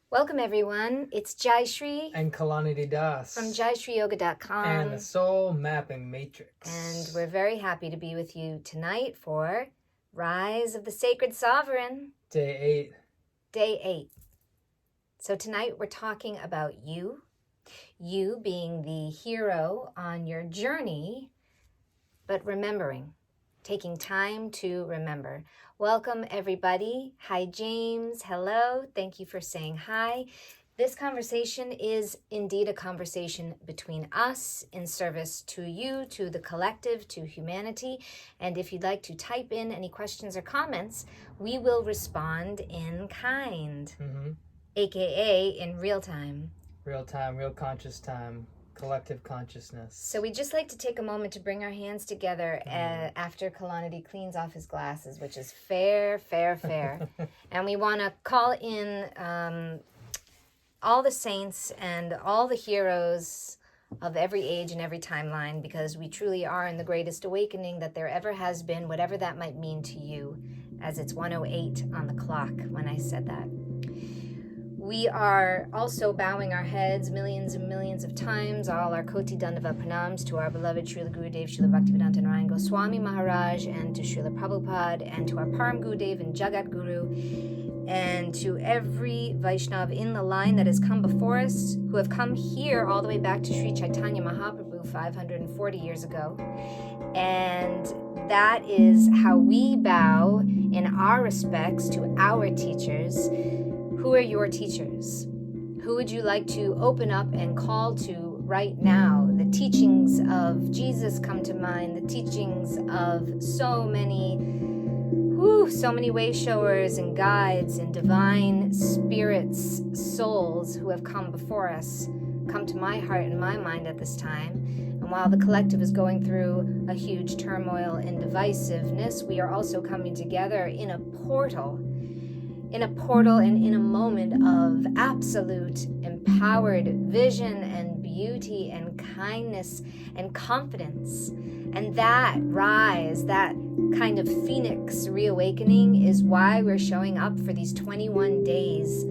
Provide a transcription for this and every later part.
Welcome everyone, it's Jaishree and Kalanidhi Das from JaishreeYoga.com and the Soul Mapping Matrix. And we're very happy to be with you tonight for Rise of the Sacred Sovereign. Day 8. Day 8. So tonight we're talking about you being the hero on your journey, but remembering, taking time to remember. Welcome everybody. Hi James, hello. Thank you for saying hi. This conversation is indeed a conversation between us in service to you, to the collective, to humanity. And if you'd like to type in any questions or comments, we will respond in kind, aka in real time. Real time, real conscious time. Collective consciousness. So we just like to take a moment to bring our hands together after Kalanidhi cleans off his glasses, which is fair. And we want to call in all the saints and all the heroes of every age and every timeline, because we truly are in the greatest awakening that there ever has been, whatever that might mean to you, as it's 1:08 on the clock when I said that. We are also bowing our heads millions and millions of times, all our Koti Dandava Pranams to our beloved Srila Gurudev, Srila Bhaktivedanta Narayan Goswami Maharaj, and to Srila Prabhupada, and to our Param Gurudev and Jagat Guru, and to every Vaishnav in the line that has come before us, who have come here all the way back to Sri Chaitanya Mahaprabhu 540 years ago. And that is how we bow in our respects to our teachers. Who are your teachers? Who would you like to open up and call to right now? The teachings of Jesus come to mind, the teachings of so many way showers and guides and divine spirits, souls who have come before us, come to my heart and my mind at this time. And while the collective is going through a huge turmoil and divisiveness, we are also coming together in a portal and in a moment of absolute empowered vision and beauty and kindness and confidence. And that rise, that kind of phoenix reawakening, is why we're showing up for these 21 days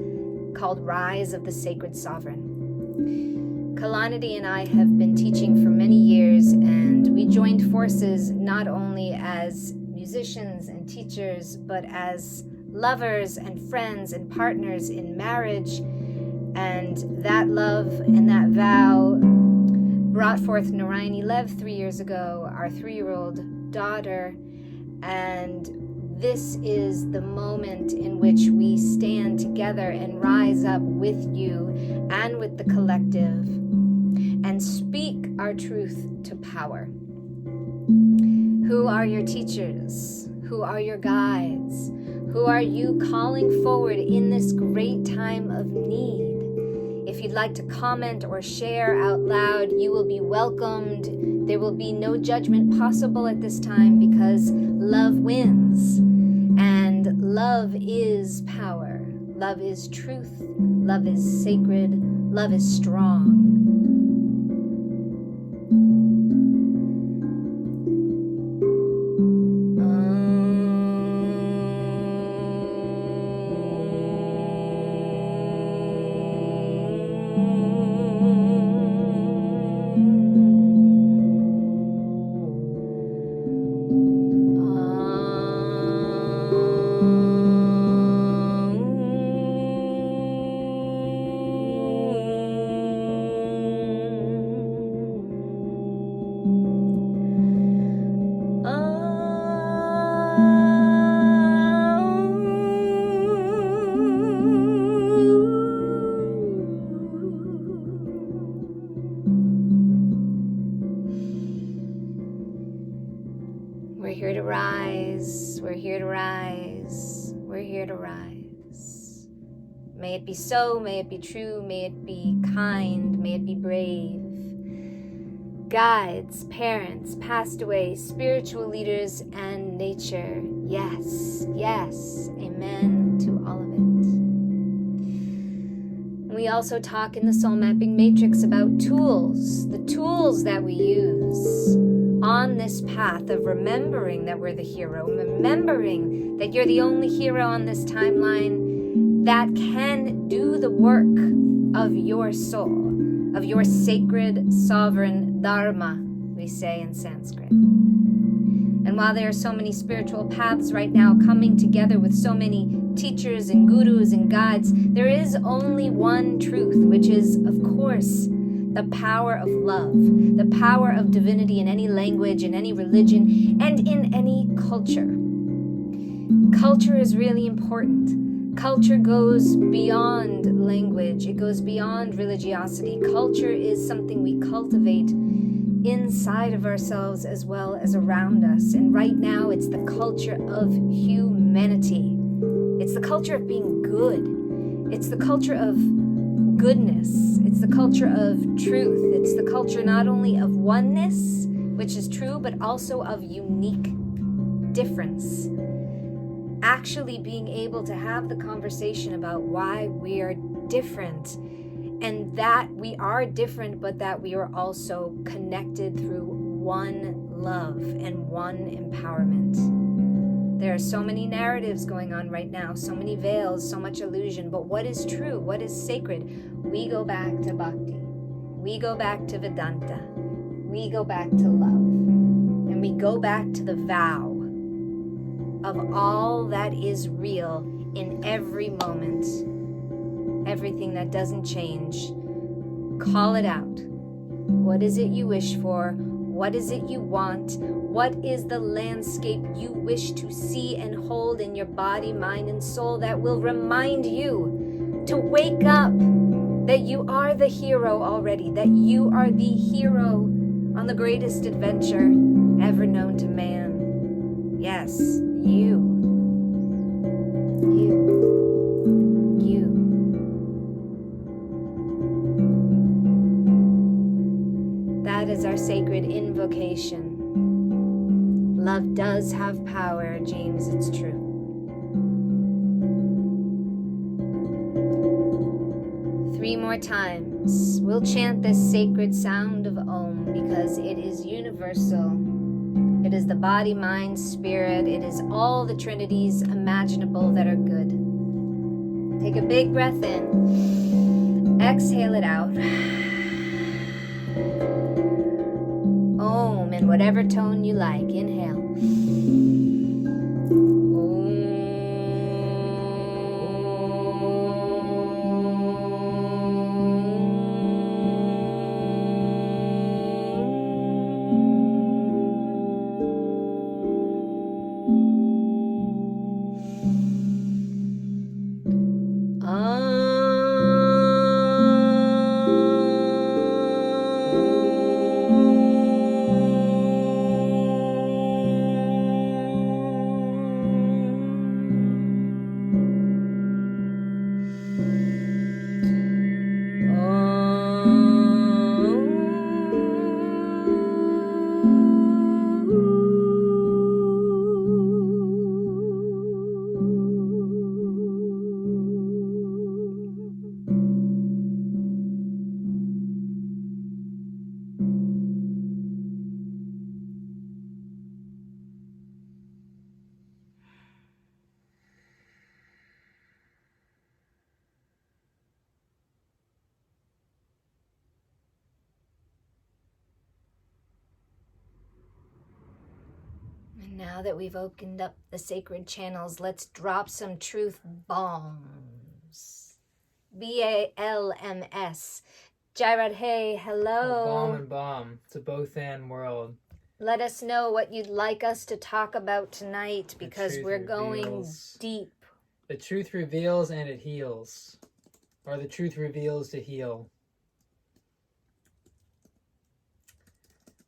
called Rise of the Sacred Sovereign. Kalanidhi and I have been teaching for many years, and we joined forces not only as musicians and teachers, but as lovers and friends and partners in marriage. And that love and that vow brought forth Narayani Lev 3 years ago, our 3-year-old daughter. And this is the moment in which we stand together and rise up with you and with the collective and speak our truth to power. Who are your teachers? Who are your guides? Who are you calling forward in this great time of need? If you'd like to comment or share out loud, you will be welcomed. There will be no judgment possible at this time, because love wins. And love is power. Love is truth. Love is sacred. Love is strong. We're here to rise. We're here to rise. We're here to rise. May it be so, may it be true, may it be kind, may it be brave. Guides, parents, passed away, spiritual leaders, and nature. Yes, yes, amen to all of it. We also talk in the Soul Mapping Matrix about tools, the tools that we use on this path of remembering that we're the hero, remembering that you're the only hero on this timeline, that can do the work of your soul, of your sacred sovereign dharma, we say in Sanskrit. And while there are so many spiritual paths right now coming together with so many teachers and gurus and guides, there is only one truth, which is, of course, the power of love, the power of divinity in any language, in any religion, and in any culture. Culture is really important. Culture goes beyond language. It goes beyond religiosity. Culture is something we cultivate inside of ourselves as well as around us. And right now, it's the culture of humanity. It's the culture of being good. It's the culture of goodness. It's the culture of truth. It's the culture not only of oneness, which is true, but also of unique difference. Actually being able to have the conversation about why we are different, and that we are different, but that we are also connected through one love and one empowerment. There are so many narratives going on right now, so many veils, so much illusion, but what is true, what is sacred? We go back to Bhakti. We go back to Vedanta. We go back to love. And we go back to the vow of all that is real in every moment. Everything that doesn't change. Call it out. What is it you wish for? What is it you want? What is the landscape you wish to see and hold in your body, mind, and soul that will remind you to wake up, that you are the hero already, that you are the hero on the greatest adventure ever known to man. Yes, you. That is our sacred invocation. Love does have power, James, it's true. Three more times. We'll chant this sacred sound of Om because it is universal. It is the body, mind, spirit. It is all the trinities imaginable that are good. Take a big breath in. Exhale it out. Om in whatever tone you like. Inhale. And now that we've opened up the sacred channels, let's drop some truth bombs. BALMS. Jaishree, hello. Bomb and bomb. It's a both and world. Let us know what you'd like us to talk about tonight, because we're going deep. The truth reveals and it heals. Or the truth reveals to heal.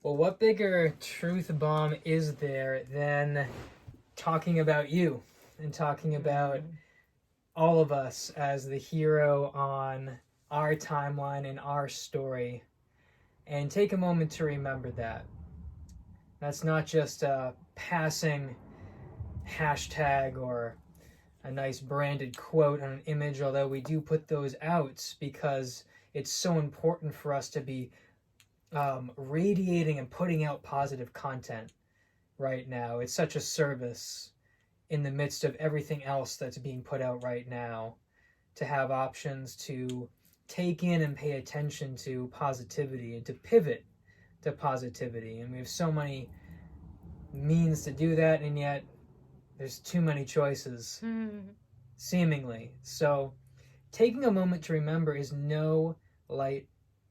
Well, what bigger truth bomb is there than talking about you and talking about all of us as the hero on our timeline and our story? And take a moment to remember that. That's not just a passing hashtag or a nice branded quote on an image, although we do put those out because it's so important for us to be radiating and putting out positive content right now. It's such a service in the midst of everything else that's being put out right now. to have options to take in and pay attention to positivity and to pivot to positivity. And we have so many means to do that, and yet there's too many choices, seemingly. So taking a moment to remember is no light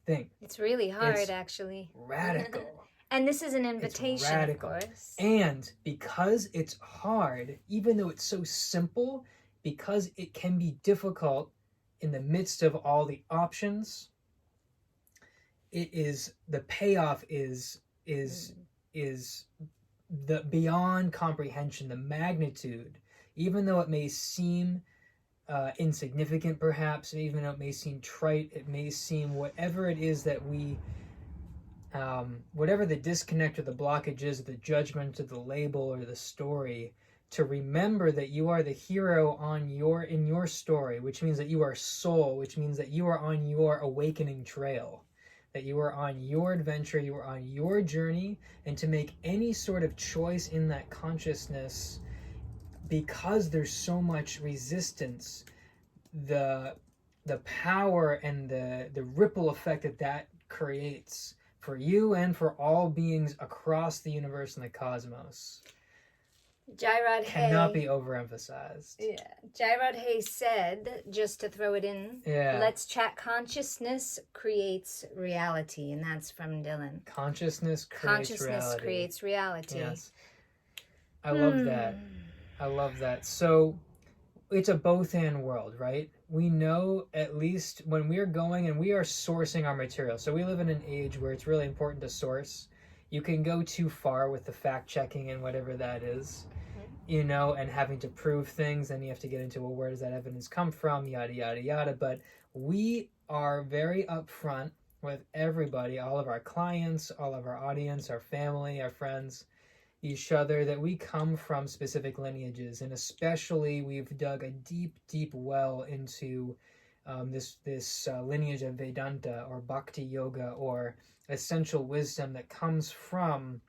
thing. It's really hard, It's actually. Radical. And this is an invitation, of course. And because it's hard, even though it's so simple, because it can be difficult in the midst of all the options, the payoff is the beyond comprehension, the magnitude. Even though it may seem insignificant, perhaps, and even though it may seem trite, it may seem whatever it is that we, whatever the disconnect or the blockage is, the judgment or the label or the story, to remember that you are the hero in your story, which means that you are soul, which means that you are on your awakening trail, that you are on your adventure, you are on your journey, and to make any sort of choice in that consciousness, because there's so much resistance, the power and the ripple effect that creates for you and for all beings across the universe and the cosmos Jairod cannot Hay, be overemphasized. Yeah, Jairod Hay said, just to throw it in, let's chat. Consciousness creates reality, and that's from Dylan. Consciousness creates reality. Yes, I love that. I love that. So it's a both-and world, right? We know, at least when we're going and we are sourcing our material. So we live in an age where it's really important to source. You can go too far with the fact-checking and whatever that is, you know, and having to prove things. Then you have to get into, well, where does that evidence come from? Yada, yada, yada. But we are very upfront with everybody, all of our clients, all of our audience, our family, our friends, each other, that we come from specific lineages. And especially we've dug a deep, deep well into this lineage of Vedanta or Bhakti Yoga or essential wisdom that comes from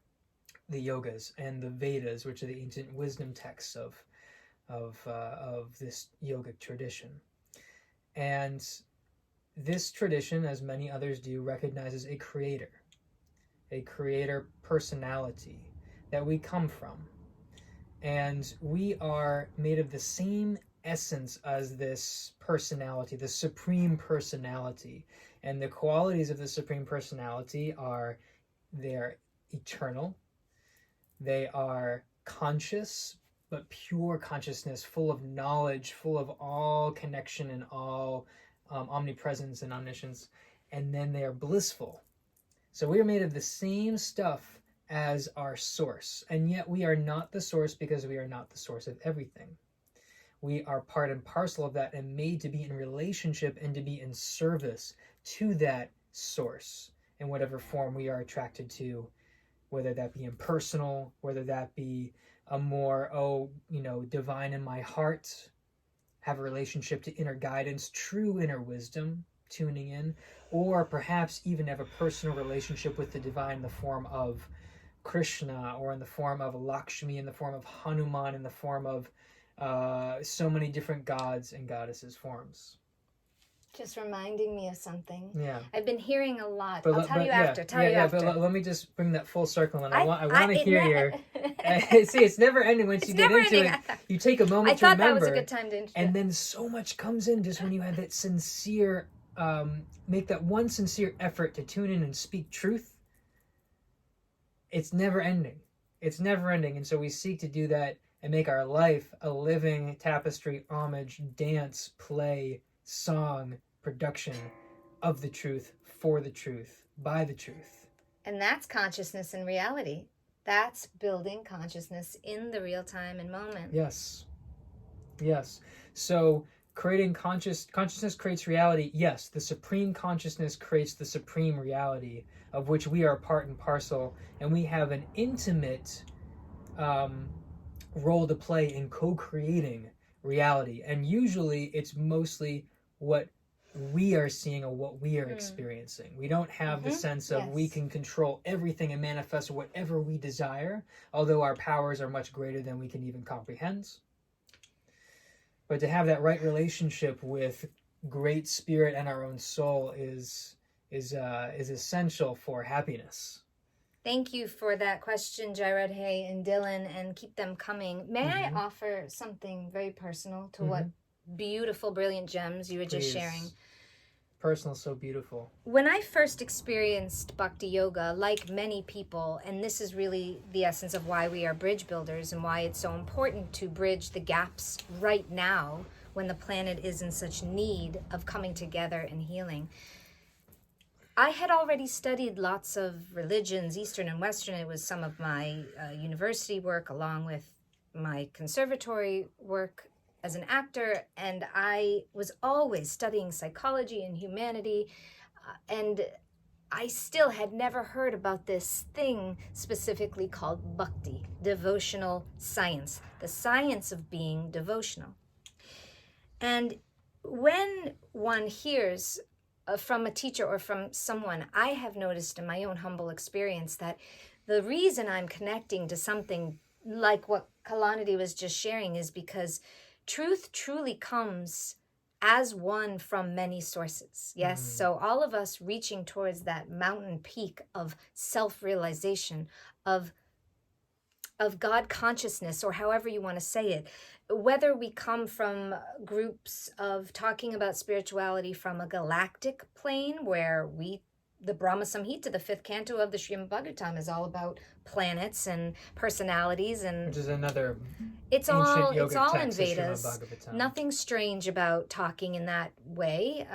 the yogas and the Vedas, which are the ancient wisdom texts of this yogic tradition. And this tradition, as many others do, recognizes a creator personality that we come from. And we are made of the same essence as this personality, the supreme personality. And the qualities of the supreme personality are, they're eternal, they are conscious, but pure consciousness, full of knowledge, full of all connection and all omnipresence and omniscience, and then they are blissful. So we are made of the same stuff as our source, and yet we are not the source, because we are not the source of everything. We are part and parcel of that, and made to be in relationship and to be in service to that source in whatever form we are attracted to, whether that be impersonal, whether that be a more, divine in my heart, have a relationship to inner guidance, true inner wisdom, tuning in, or perhaps even have a personal relationship with the divine in the form of Krishna, or in the form of Lakshmi, in the form of Hanuman, in the form of so many different gods and goddesses forms. Just reminding me of something. Yeah. I've been hearing a lot. I'll tell you after. But let me just bring that full circle, and I want to hear your... See, it's never ending once you get into it. You take a moment to remember. I thought that was a good time to introduce. And then so much comes in just when you have that sincere, make that one sincere effort to tune in and speak truth. It's never ending. It's never ending. And so we seek to do that and make our life a living tapestry, homage, dance, play, song, production of the truth, for the truth, by the truth. And that's consciousness and reality. That's building consciousness in the real time and moment. Yes. Yes. So creating consciousness creates reality. Yes, the supreme consciousness creates the supreme reality, of which we are part and parcel, and we have an intimate role to play in co-creating reality. And usually it's mostly what we are seeing or what we are experiencing. We don't have the sense of we can control everything and manifest whatever we desire, although our powers are much greater than we can even comprehend. But to have that right relationship with great spirit and our own soul is essential for happiness. Thank you for that question, Jaishree and Dylan, and keep them coming. May I offer something very personal to what beautiful, brilliant gems you were just sharing? Personal, so beautiful. When I first experienced Bhakti Yoga, like many people, and this is really the essence of why we are bridge builders and why it's so important to bridge the gaps right now when the planet is in such need of coming together and healing. I had already studied lots of religions, Eastern and Western. It was some of my university work along with my conservatory work as an actor, and I was always studying psychology and humanity, and I still had never heard about this thing specifically called bhakti, devotional science, the science of being devotional. And when one hears from a teacher or from someone, I have noticed in my own humble experience that the reason I'm connecting to something like what Kalani was just sharing is because truth truly comes as one from many sources. Yes, so all of us reaching towards that mountain peak of self-realization, of God consciousness, or however you want to say it, whether we come from groups of talking about spirituality from a galactic plane where the Brahma Samhita, the 5th canto of the Srimad Bhagavatam, is all about planets and personalities, and which is another it's all in Vedas. Nothing strange about talking in that way.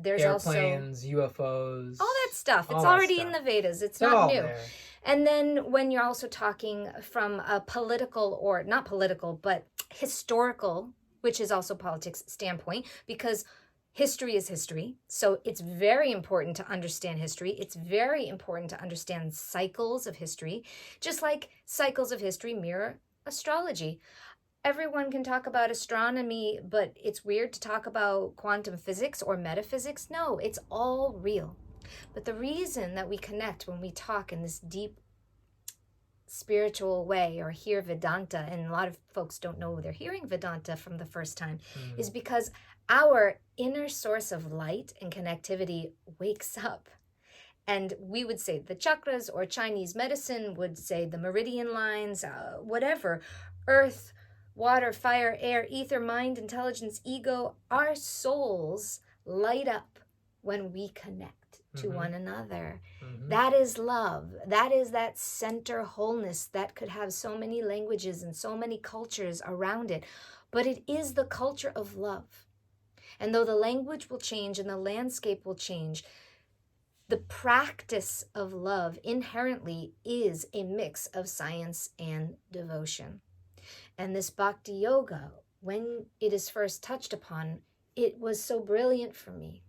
There's airplanes, also UFOs, all that stuff. It's already in the Vedas. It's not new. There. And then when you're also talking from a political, or not political, but historical, which is also politics standpoint, because history is history. So it's very important to understand history. It's very important to understand cycles of history, just like cycles of history mirror astrology. Everyone can talk about astronomy, but it's weird to talk about quantum physics or metaphysics. No, it's all real. But the reason that we connect when we talk in this deep spiritual way or hear Vedanta, and a lot of folks don't know they're hearing Vedanta from the first time, is because our inner source of light and connectivity wakes up. And we would say the chakras, or Chinese medicine would say the meridian lines, whatever, earth, water, fire, air, ether, mind, intelligence, ego, our souls light up when we connect to one another. That is love. That is that center wholeness that could have so many languages and so many cultures around it. But it is the culture of love. And though the language will change and the landscape will change, the practice of love inherently is a mix of science and devotion. And this Bhakti Yoga, when it is first touched upon, it was so brilliant for me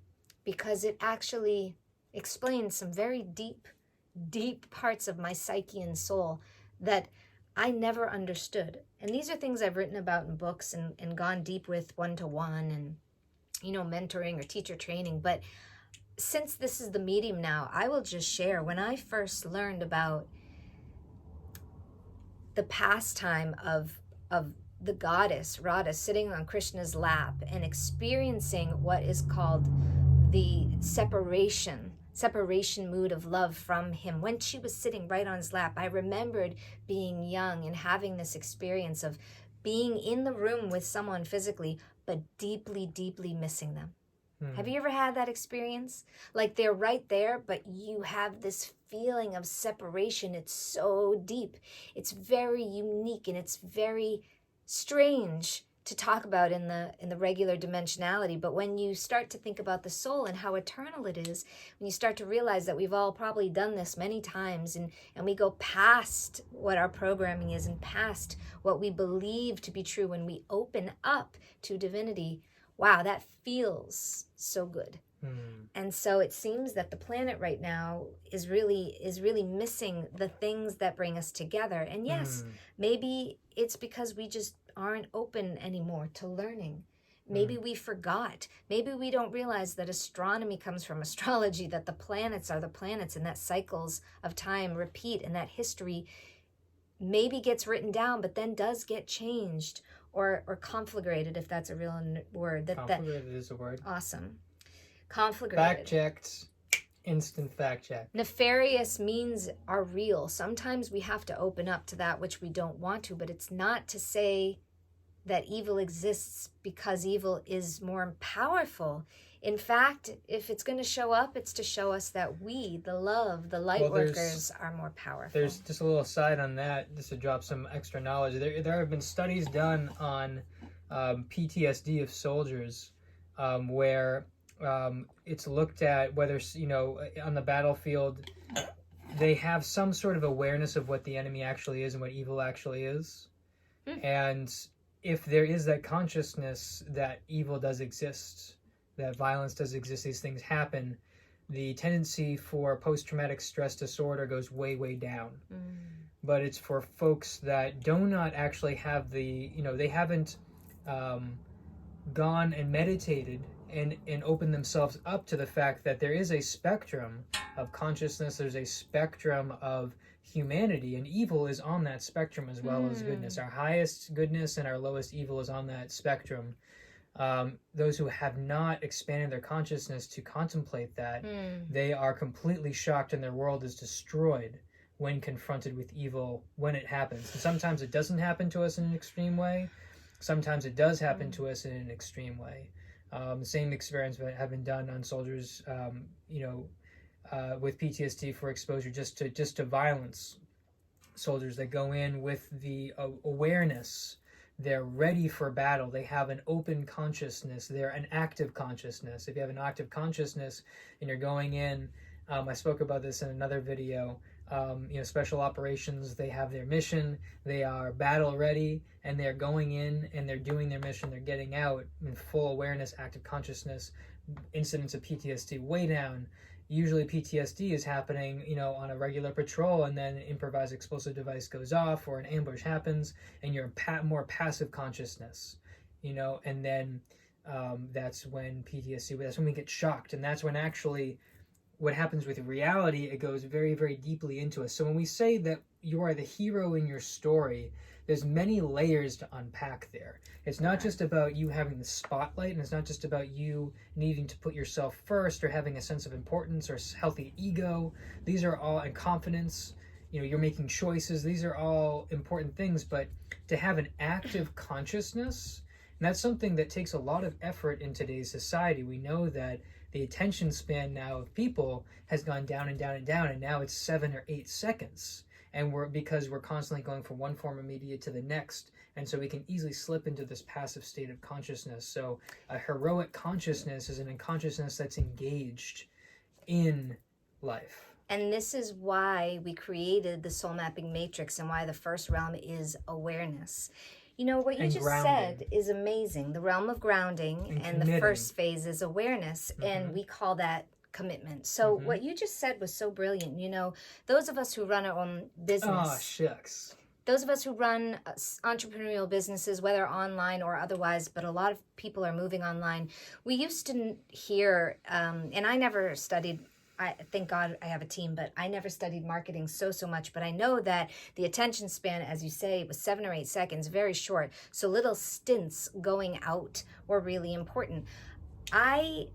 because it actually explains some very deep parts of my psyche and soul that I never understood. And these are things I've written about in books and gone deep with one-to-one and, mentoring or teacher training. But since this is the medium now, I will just share. When I first learned about the pastime of the goddess Radha sitting on Krishna's lap and experiencing what is called the separation mood of love from him, when she was sitting right on his lap, I remembered being young and having this experience of being in the room with someone physically, but deeply missing them. Have you ever had that experience? Like they're right there, but you have this feeling of separation. It's so deep. It's very unique and it's very strange to talk about in the regular dimensionality. But when you start to think about the soul and how eternal it is, when you start to realize that we've all probably done this many times, and we go past what our programming is and past what we believe to be true, when we open up to divinity, wow, that feels so good. And so it seems that the planet right now is really missing the things that bring us together. And yes, maybe it's because we just aren't open anymore to learning. Maybe we forgot. Maybe we don't realize that astronomy comes from astrology, that the planets are the planets, and that cycles of time repeat, and that history maybe gets written down but then does get changed. or conflagrated, if that's a real word. Conflagrated is a word. Awesome. Conflagrated. Fact checked. Instant fact check. Nefarious means are real. Sometimes we have to open up to that which we don't want to, but it's not to say that evil exists because evil is more powerful. In fact, if it's going to show up, it's to show us that we, the love, the Lightworkers, are more powerful. There's just a little aside on that, just to drop some extra knowledge. There have been studies done on PTSD of soldiers where it's looked at whether, on the battlefield, they have some sort of awareness of what the enemy actually is and what evil actually is. And if there is that consciousness that evil does exist, that violence does exist, these things happen, the tendency for post-traumatic stress disorder goes way, way down. But it's for folks that do not actually have they haven't gone and meditated and opened themselves up to the fact that there is a spectrum of consciousness, there's a spectrum of humanity, and evil is on that spectrum as well as goodness. Our highest goodness and our lowest evil is on that spectrum. Those who have not expanded their consciousness to contemplate that, they are completely shocked and their world is destroyed when confronted with evil when it happens. And sometimes it doesn't happen to us in an extreme way. Sometimes it does happen to us in an extreme way. The same experiments have been done on soldiers, with PTSD for exposure just to violence. Soldiers that go in with the awareness, they're ready for battle. They have an open consciousness. They're an active consciousness. If you have an active consciousness and you're going in, I spoke about this in another video. Special operations, they have their mission, they are battle ready, and they're going in and they're doing their mission, they're getting out in full awareness, active consciousness. Incidents of PTSD way down. Usually PTSD is happening, on a regular patrol, and then an improvised explosive device goes off or an ambush happens and you're in more passive consciousness, and then that's when that's when we get shocked, and that's when actually what happens with reality, it goes very, very deeply into us. So when we say that you are the hero in your story, there's many layers to unpack there. It's not just about you having the spotlight, and it's not just about you needing to put yourself first or having a sense of importance or healthy ego. These are all, and confidence, you're making choices. These are all important things, but to have an active consciousness, and that's something that takes a lot of effort in today's society. We know that the attention span now of people has gone down and down and down, and now it's 7 or 8 seconds. And because we're constantly going from one form of media to the next, and so we can easily slip into this passive state of consciousness. So a heroic consciousness is an consciousness that's engaged in life. And this is why we created the soul mapping matrix, and why the first realm is awareness. What you just said is amazing. The realm of grounding and the first phase is awareness, and we call that commitment. So what you just said was so brilliant. Those of us who run our own business. Oh, shucks. Those of us who run entrepreneurial businesses, whether online or otherwise, but a lot of people are moving online. We used to hear, and I never studied, thank God I have a team, but I never studied marketing so much. But I know that the attention span, as you say, was 7 or 8 seconds, very short. So little stints going out were really important. I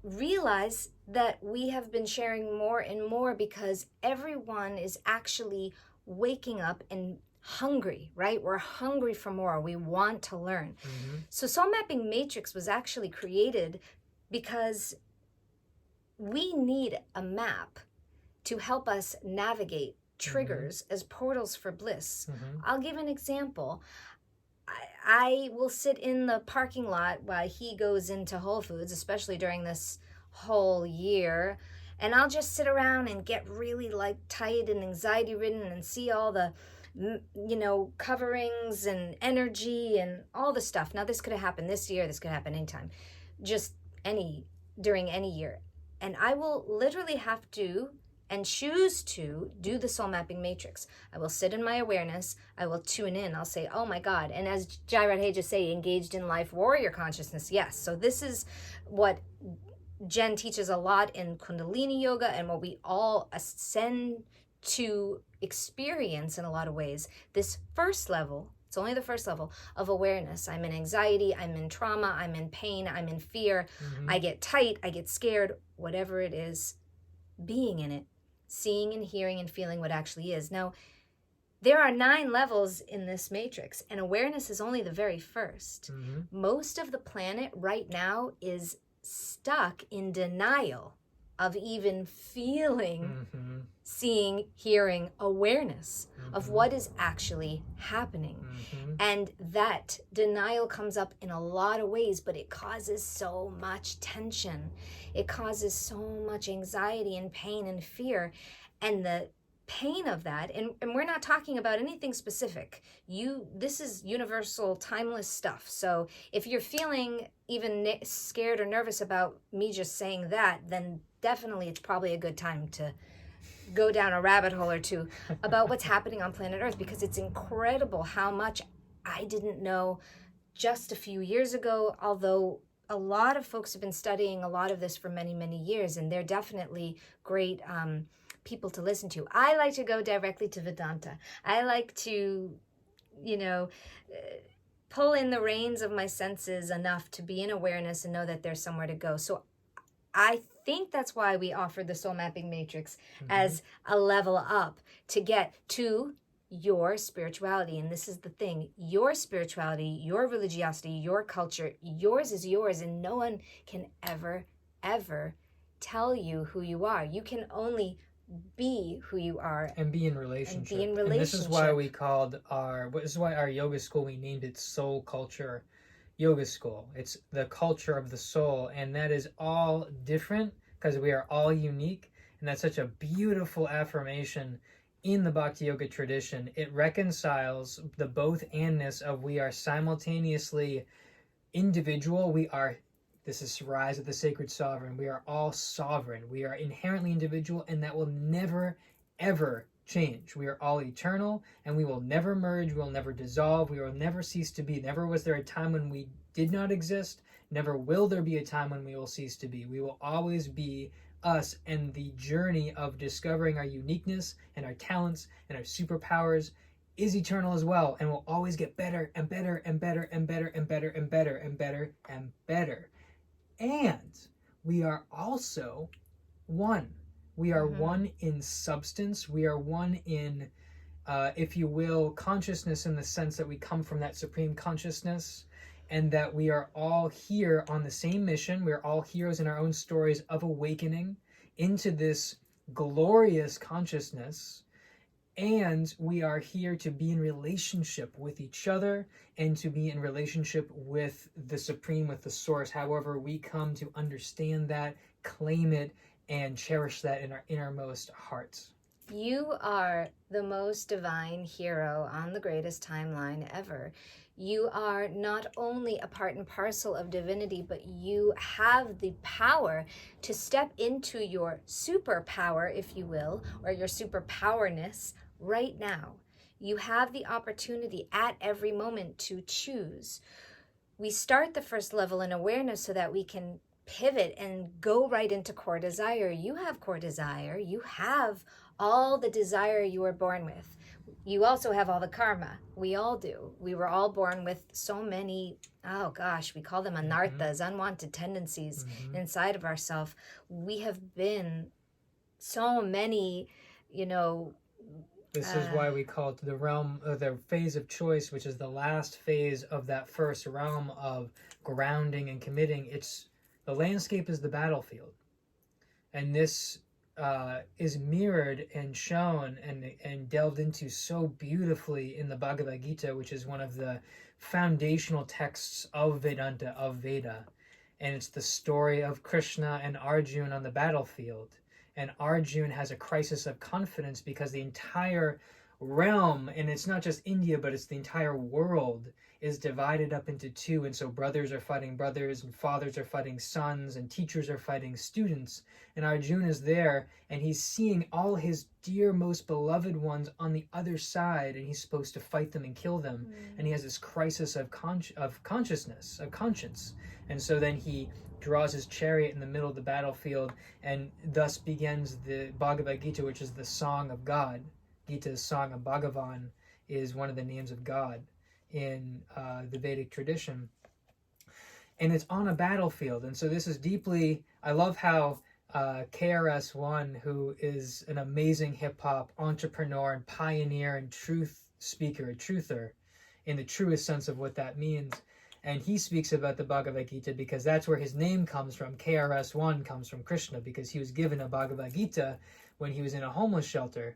realize that we have been sharing more and more because everyone is actually waking up and hungry, right? We're hungry for more. We want to learn. So Soul Mapping Matrix was actually created because we need a map to help us navigate triggers as portals for bliss. I'll give an example. I will sit in the parking lot while he goes into Whole Foods, especially during this whole year, and I'll just sit around and get really tight and anxiety ridden and see all the coverings and energy and all the stuff. Now this could have happened this year, this could happen anytime, just during any year. And I will literally have to and choose to do the soul mapping matrix. I will sit in my awareness. I will tune in. I'll say, oh my God. And as Jaishree just say, engaged in life warrior consciousness. Yes. So this is what Jen teaches a lot in Kundalini yoga, and what we all ascend to experience in a lot of ways. This first level, it's It's only the first level of awareness. I'm in anxiety, I'm in trauma, I'm in pain, I'm in fear. I get tight, I get scared, whatever it is, being in it, seeing and hearing and feeling what actually is. Now, there are 9 levels in this matrix, and awareness is only the very first. Most of the planet right now is stuck in denial of even feeling, seeing, hearing, awareness of what is actually happening. And that denial comes up in a lot of ways, but it causes so much tension. It causes so much anxiety and pain and fear. And the pain of that, and we're not talking about anything specific. This is universal, timeless stuff. So if you're feeling even scared or nervous about me just saying that, then definitely it's probably a good time to go down a rabbit hole or two about what's happening on planet Earth, because it's incredible how much I didn't know just a few years ago, although a lot of folks have been studying a lot of this for many, many years, and they're definitely great people to listen to. I like to go directly to Vedanta. I like to, pull in the reins of my senses enough to be in awareness and know that there's somewhere to go. So I think that's why we offered the soul mapping matrix as a level up to get to your spirituality. And this is the thing, your spirituality, your religiosity, your culture, yours is yours, and no one can ever tell you who you are. You can only be who you are and be in relationship. And this is why we called our yoga school, we named it Soul Culture Yoga School. It's the culture of the soul, and that is all different because we are all unique. And that's such a beautiful affirmation in the Bhakti Yoga tradition. It reconciles the both andness of we are simultaneously individual. This is Rise of the Sacred Sovereign. We are all sovereign. We are inherently individual, and that will never, ever change. We are all eternal, and we will never merge. We will never dissolve. We will never cease to be. Never was there a time when we did not exist. Never will there be a time when we will cease to be. We will always be us, and the journey of discovering our uniqueness and our talents and our superpowers is eternal as well, and will always get better and better and better and better and better and better and better and better. And we are also one. We are one in substance. We are one in, if you will, consciousness, in the sense that we come from that supreme consciousness, and that we are all here on the same mission. We're all heroes in our own stories of awakening into this glorious consciousness. And we are here to be in relationship with each other and to be in relationship with the Supreme, with the Source, however we come to understand that, claim it, and cherish that in our innermost hearts. You are the most divine hero on the greatest timeline ever. You are not only a part and parcel of divinity, but you have the power to step into your superpower, if you will, or your superpowerness right now. You have the opportunity at every moment to choose. We start the first level in awareness so that we can pivot and go right into core desire. You have core desire. You have all the desire you were born with. You also have all the karma. We all do. We were all born with so many, we call them anarthas, unwanted tendencies inside of ourselves. We have been so many, This is why we call it the realm, the phase of choice, which is the last phase of that first realm of grounding and committing. The landscape is the battlefield. And this is mirrored and shown and delved into so beautifully in the Bhagavad Gita, which is one of the foundational texts of Vedanta, of Veda. And it's the story of Krishna and Arjuna on the battlefield. And Arjuna has a crisis of confidence because the entire realm, and it's not just India, but it's the entire world, is divided up into two. And so brothers are fighting brothers, and fathers are fighting sons, and teachers are fighting students. And Arjuna is there, and he's seeing all his dear, most beloved ones on the other side, and he's supposed to fight them and kill them. And he has this crisis of consciousness, of conscience. And so then he draws his chariot in the middle of the battlefield, and thus begins the Bhagavad Gita, which is the song of God. Gita's song of Bhagavan is one of the names of God. in the Vedic tradition. And it's on a battlefield. And so this is deeply, I love how KRS-One, who is an amazing hip-hop entrepreneur and pioneer and truth speaker, a truther, in the truest sense of what that means. And he speaks about the Bhagavad Gita because that's where his name comes from. KRS-One comes from Krishna because he was given a Bhagavad Gita when he was in a homeless shelter.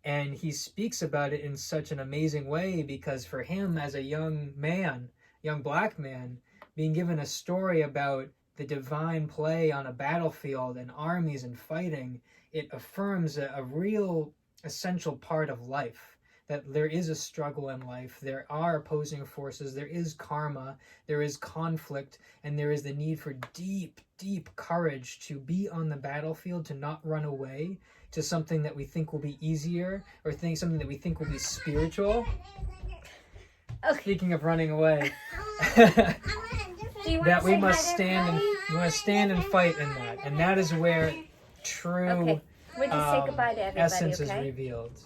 And he speaks about it in such an amazing way because for him as a young man, young black man, being given a story about the divine play on a battlefield and armies and fighting, it affirms a real essential part of life, that there is a struggle in life, there are opposing forces, there is karma, there is conflict, and there is the need for deep, deep courage to be on the battlefield, to not run away to something that we think will be easier, or something that we think will be spiritual. Okay. Speaking of running away, that we must stand and fight in that, and that is where true We'll just say goodbye to everybody, essence is revealed.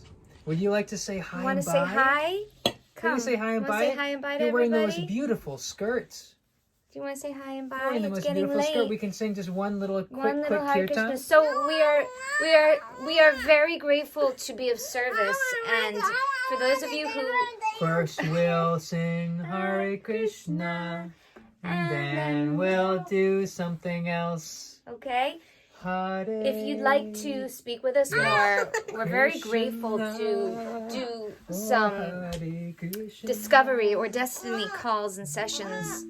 Would you like to say hi and bye? Want to say hi? Can you say hi and bye? Say hi and bye to You're wearing the everybody? most beautiful skirts. Do you want to say hi and bye? Wearing the It's most getting beautiful late. skirt. We can sing just one little quick Hare Krishna. kirtan. So we are very grateful to be of service, and for those of you who First we'll sing Hare Krishna, and then we'll do something else. Okay. Hare If you'd like to speak with us more, we're very grateful to do some discovery or destiny calls and sessions.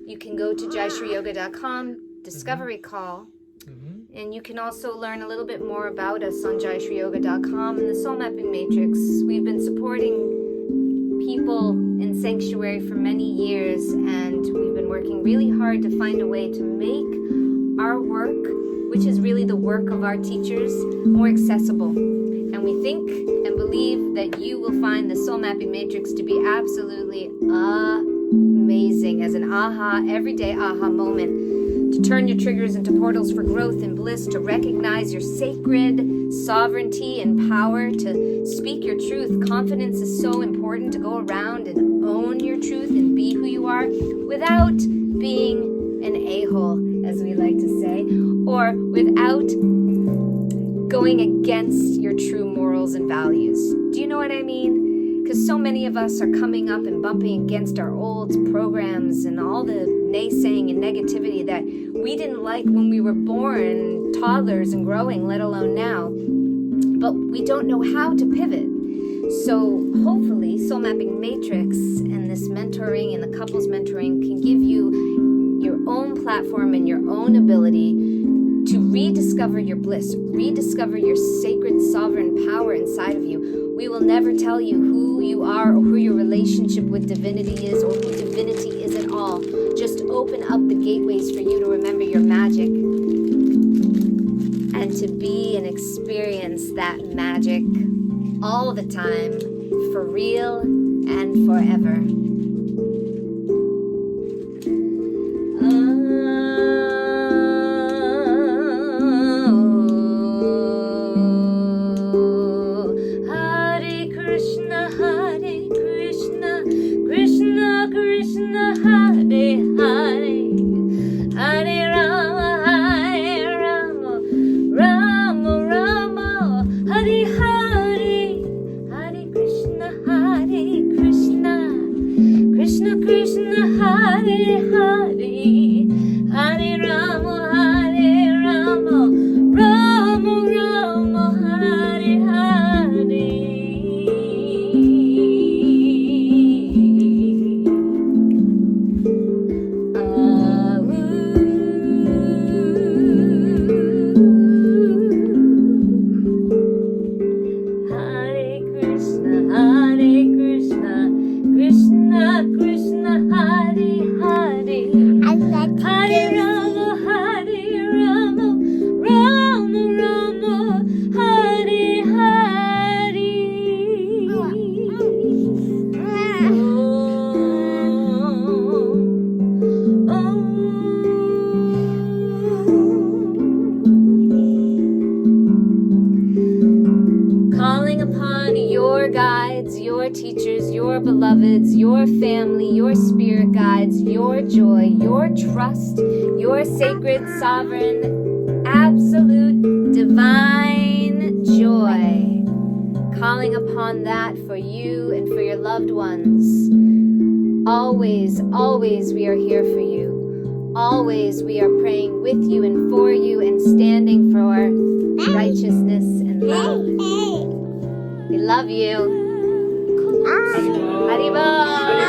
You can go to jaishreeyoga.com, discovery call, and you can also learn a little bit more about us on jaishreeyoga.com and the Soul Mapping Matrix. We've been supporting people in Sanctuary for many years, and we've been working really hard to find a way to make our work, which is really the work of our teachers, more accessible. And we think and believe that you will find the Soul Mapping Matrix to be absolutely amazing as an everyday aha moment, to turn your triggers into portals for growth and bliss, to recognize your sacred sovereignty and power, to speak your truth. Confidence is so important, to go around and own your truth and be who you are without being an a-hole, as we like to say, or without going against your true morals and values. Do you know what I mean? Because so many of us are coming up and bumping against our old programs and all the naysaying and negativity that we didn't like when we were born, toddlers and growing, let alone now. But we don't know how to pivot. So hopefully Soul Mapping Matrix and this mentoring and the couples mentoring can give you your own platform and your own ability to rediscover your bliss, rediscover your sacred sovereign power inside of you. We will never tell you who you are or who your relationship with divinity is or who divinity is at all. Just open up the gateways for you to remember your magic and to be and experience that magic all the time, for real and forever. teachers, your beloveds, your family, your spirit guides, your joy, your trust, your sacred, sovereign, absolute, divine joy. Calling upon that for you and for your loved ones. Always, always we are here for you. Always we are praying with you and for you and standing for righteousness and love. We love you. Haribol.